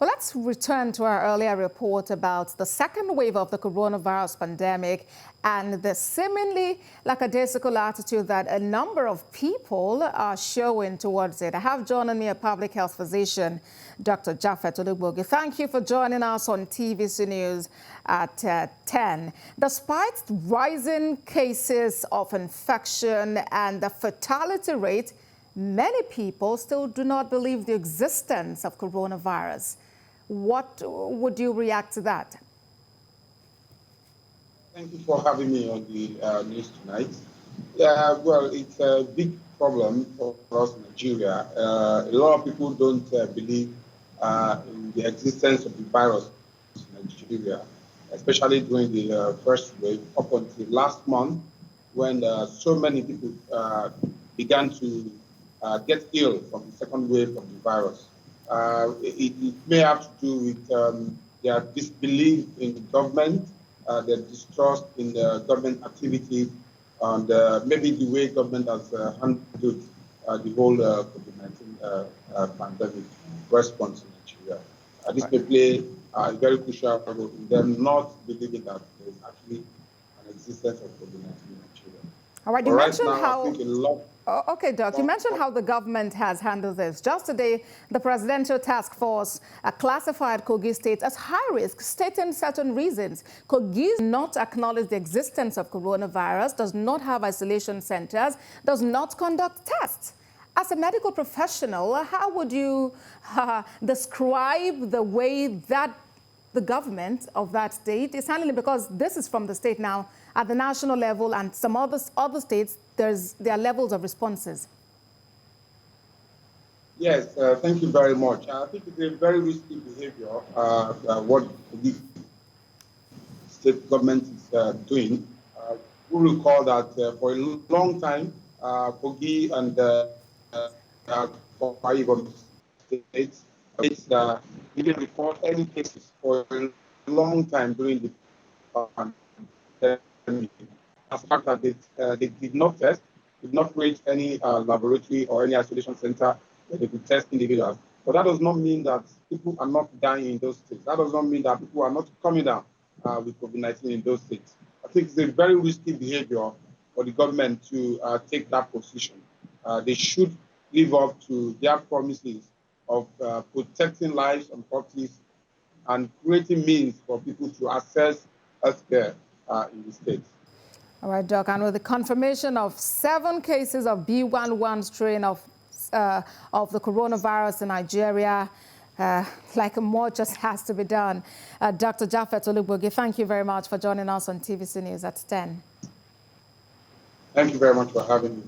Well, let's return to our earlier report about the second wave of the coronavirus pandemic and the seemingly lackadaisical attitude that a number of people are showing towards it. I have joining me a public health physician, Dr. Japhet Olugbogi. Thank you for joining us on TVC News at 10. Despite rising cases of infection and the fatality rate, many people still do not believe the existence of coronavirus. What would you react to that? Thank you for having me on the news tonight. Yeah, well, it's a big problem for us in Nigeria. A lot of people don't believe in the existence of the virus in Nigeria, especially during the first wave up until last month when so many people began to get ill from the second wave of the virus. It may have to do with their disbelief in the government, their distrust in the government activities, and maybe the way government has handled the whole COVID-19 pandemic response in Nigeria. This may play a very crucial role in them not believing that there is actually an existence of COVID-19 in Nigeria. All right, but you right mentioned now, how... I think a lot... Okay, Doc, you mentioned how the government has handled this. Just today, the Presidential Task Force classified Kogi State as high risk, stating certain reasons. Kogi does not acknowledge the existence of coronavirus, does not have isolation centers, does not conduct tests. As a medical professional, how would you describe the way that the government of that state is handling it? Because this is from the state now. At the national level and some other states, there are levels of responses. Yes, thank you very much. I think it's a very risky behavior, what the state government is doing. We recall that for a long time, Kogi and even states didn't report any cases for a long time during the pandemic. As a fact that they did not test, did not create any laboratory or any isolation center where they could test individuals. But that does not mean that people are not dying in those states. That does not mean that people are not coming down with COVID-19 in those states. I think it's a very risky behavior for the government to take that position. They should live up to their promises of protecting lives and properties and creating means for people to access healthcare in the states. All right, Doc, and with the confirmation of 7 cases of B11 strain of the coronavirus in Nigeria, like more just has to be done. Dr. Japhet Olugbogi, thank you very much for joining us on TVC News at 10. Thank you very much for having me.